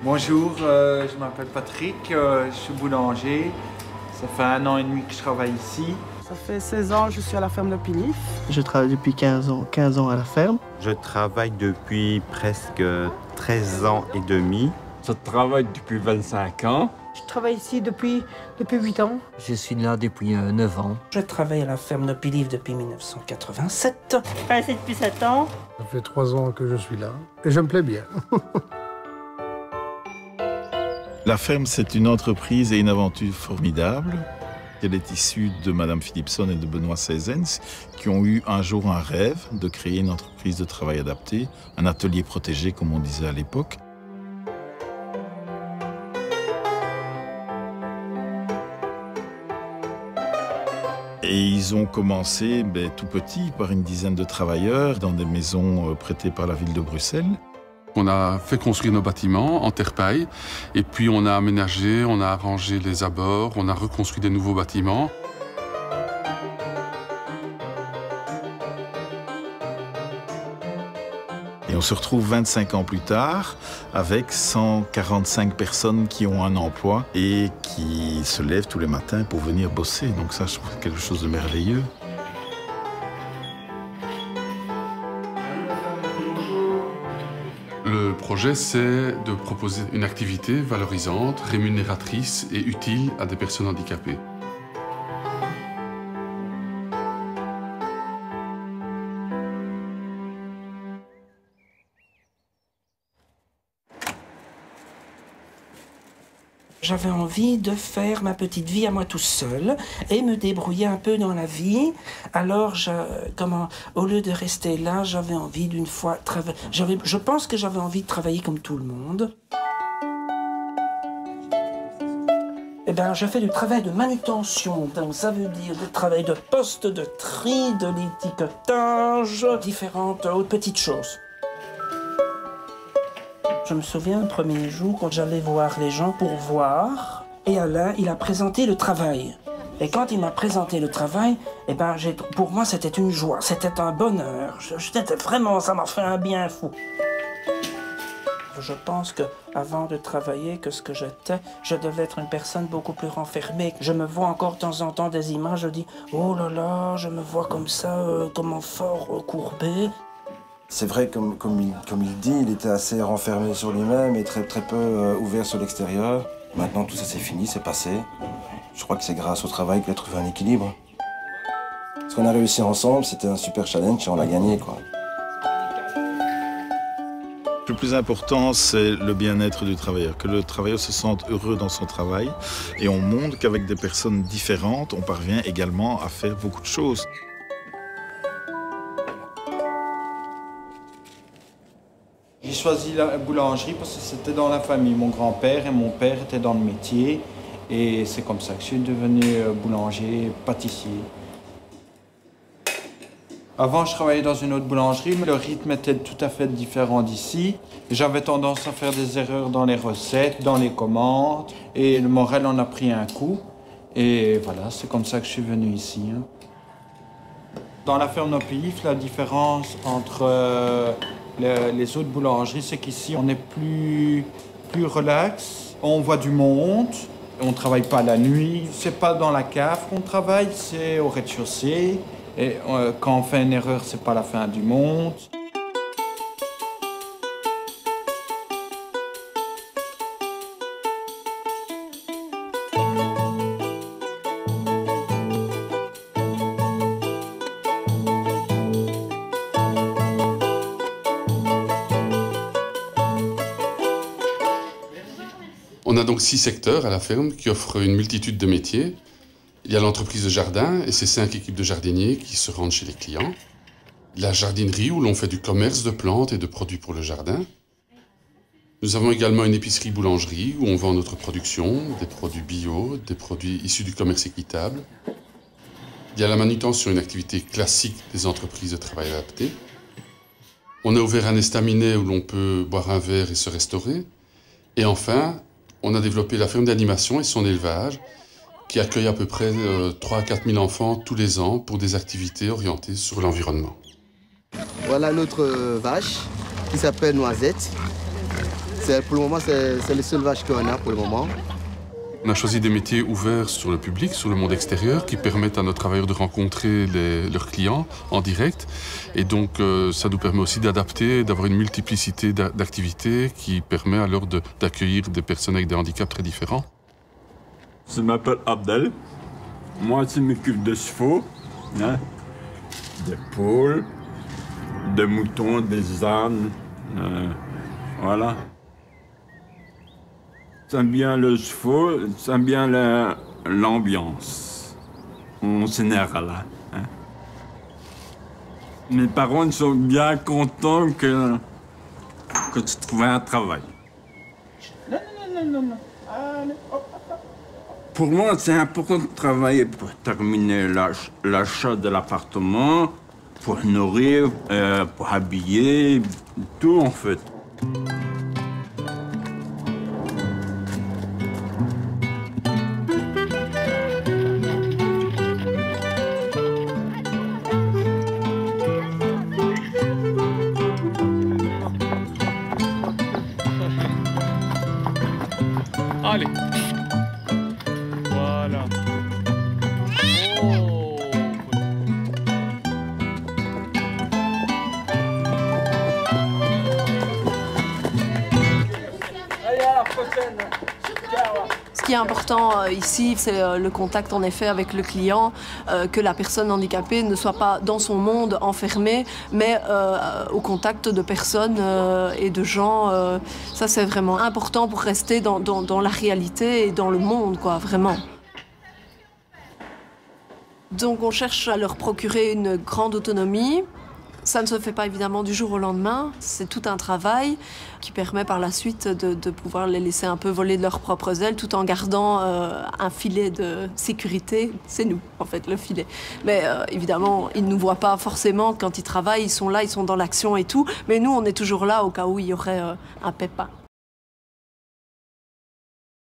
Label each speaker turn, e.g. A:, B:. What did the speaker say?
A: Bonjour, je m'appelle Patrick, je suis boulanger. Ça fait 1 an et demi que je travaille ici.
B: Ça fait 16 ans que je suis à la ferme de Pilif.
C: Je travaille depuis 15 ans à la ferme.
D: Je travaille depuis presque 13 ans et demi.
E: Je travaille depuis 25 ans.
F: Je travaille ici depuis 8 ans.
G: Je suis là depuis 9 ans.
H: Je travaille à la ferme de Pilif depuis 1987.
F: Je travaille ici depuis 7 ans.
I: Ça fait 3 ans que je suis là et je me plais bien.
J: La ferme, c'est une entreprise et une aventure formidable. Elle est issue de Madame Philipson et de Benoît Seizens, qui ont eu un jour un rêve de créer une entreprise de travail adapté, un atelier protégé, comme on disait à l'époque. Et ils ont commencé tout petit, par une dizaine de travailleurs, dans des maisons prêtées par la ville de Bruxelles.
K: On a fait construire nos bâtiments en terre-paille et puis on a aménagé, on a arrangé les abords, on a reconstruit des nouveaux bâtiments.
J: Et on se retrouve 25 ans plus tard avec 145 personnes qui ont un emploi et qui se lèvent tous les matins pour venir bosser. Donc ça, je trouve quelque chose de merveilleux.
K: Le projet, c'est de proposer une activité valorisante, rémunératrice et utile à des personnes handicapées.
H: J'avais envie de faire ma petite vie à moi tout seul et me débrouiller un peu dans la vie. Alors, au lieu de rester là, j'avais envie d'une fois travailler. Je pense que j'avais envie de travailler comme tout le monde. Eh bien, je fais du travail de manutention, donc ça veut dire du travail de poste, de tri, de l'étiquetage, différentes autres petites choses. Je me souviens le premier jour quand j'allais voir les gens pour voir, et Alain, il a présenté le travail. Et quand il m'a présenté le travail, eh ben, pour moi c'était une joie, c'était un bonheur. Vraiment, ça m'a fait un bien fou. Je pense qu'avant de travailler, que ce que j'étais, je devais être une personne beaucoup plus renfermée. Je me vois encore de temps en temps des images, je dis « Oh là là, je me vois comme ça, comment fort courbé ».
L: C'est vrai, comme il dit, il était assez renfermé sur lui-même et très peu ouvert sur l'extérieur. Maintenant, tout ça c'est fini, c'est passé. Je crois que c'est grâce au travail qu'il a trouvé un équilibre. Ce qu'on a réussi ensemble, c'était un super challenge et on l'a gagné, quoi.
J: Le plus important, c'est le bien-être du travailleur, que le travailleur se sente heureux dans son travail. Et on montre qu'avec des personnes différentes, on parvient également à faire beaucoup de choses.
A: J'ai choisi la boulangerie parce que c'était dans la famille. Mon grand-père et mon père étaient dans le métier. Et c'est comme ça que je suis devenu boulanger, pâtissier. Avant, je travaillais dans une autre boulangerie, mais le rythme était tout à fait différent d'ici. J'avais tendance à faire des erreurs dans les recettes, dans les commandes. Et le moral en a pris un coup. Et voilà, c'est comme ça que je suis venu ici. Dans la ferme de Pilif, la différence entre les autres boulangeries, c'est qu'ici, on est plus relax. On voit du monde. On ne travaille pas la nuit. C'est pas dans la cave qu'on travaille, c'est au rez-de-chaussée. Et quand on fait une erreur, c'est pas la fin du monde.
K: On a donc 6 secteurs à la ferme qui offrent une multitude de métiers. Il y a l'entreprise de jardin et ses 5 équipes de jardiniers qui se rendent chez les clients. La jardinerie où l'on fait du commerce de plantes et de produits pour le jardin. Nous avons également une épicerie-boulangerie où on vend notre production, des produits bio, des produits issus du commerce équitable. Il y a la manutention, une activité classique des entreprises de travail adapté. On a ouvert un estaminet où l'on peut boire un verre et se restaurer. Et enfin, on a développé la ferme d'animation et son élevage, qui accueille à peu près 3 à 4 000 enfants tous les ans pour des activités orientées sur l'environnement.
C: Voilà notre vache qui s'appelle Noisette. Pour le moment, c'est les seules vaches qu'on a pour le moment.
K: On a choisi des métiers ouverts sur le public, sur le monde extérieur, qui permettent à nos travailleurs de rencontrer leurs clients en direct. Et donc, ça nous permet aussi d'adapter, d'avoir une multiplicité d'activités qui permet alors d'accueillir des personnes avec des handicaps très différents.
E: Je m'appelle Abdel. Moi, je m'occupe de chevaux, hein, des poules, des moutons, des ânes, voilà. J'aime bien le chevaux, j'aime bien l'ambiance, en général. Hein. Mes parents sont bien contents que tu trouves un travail.
B: Non.
E: Pour moi, c'est important de travailler pour terminer l'achat de l'appartement, pour nourrir, pour habiller, tout en fait.
M: Allez. Voilà. Oh.
H: Allez, à la prochaine.
N: Ce qui est important ici, c'est le contact en effet avec le client, que la personne handicapée ne soit pas dans son monde enfermée, mais au contact de personnes et de gens. Ça, c'est vraiment important pour rester dans la réalité et dans le monde, quoi, vraiment. Donc on cherche à leur procurer une grande autonomie. Ça ne se fait pas évidemment du jour au lendemain, c'est tout un travail qui permet par la suite de pouvoir les laisser un peu voler de leurs propres ailes tout en gardant un filet de sécurité. C'est nous, en fait, le filet. Mais évidemment, ils ne nous voient pas forcément quand ils travaillent, ils sont là, ils sont dans l'action et tout. Mais nous, on est toujours là au cas où il y aurait un pépin.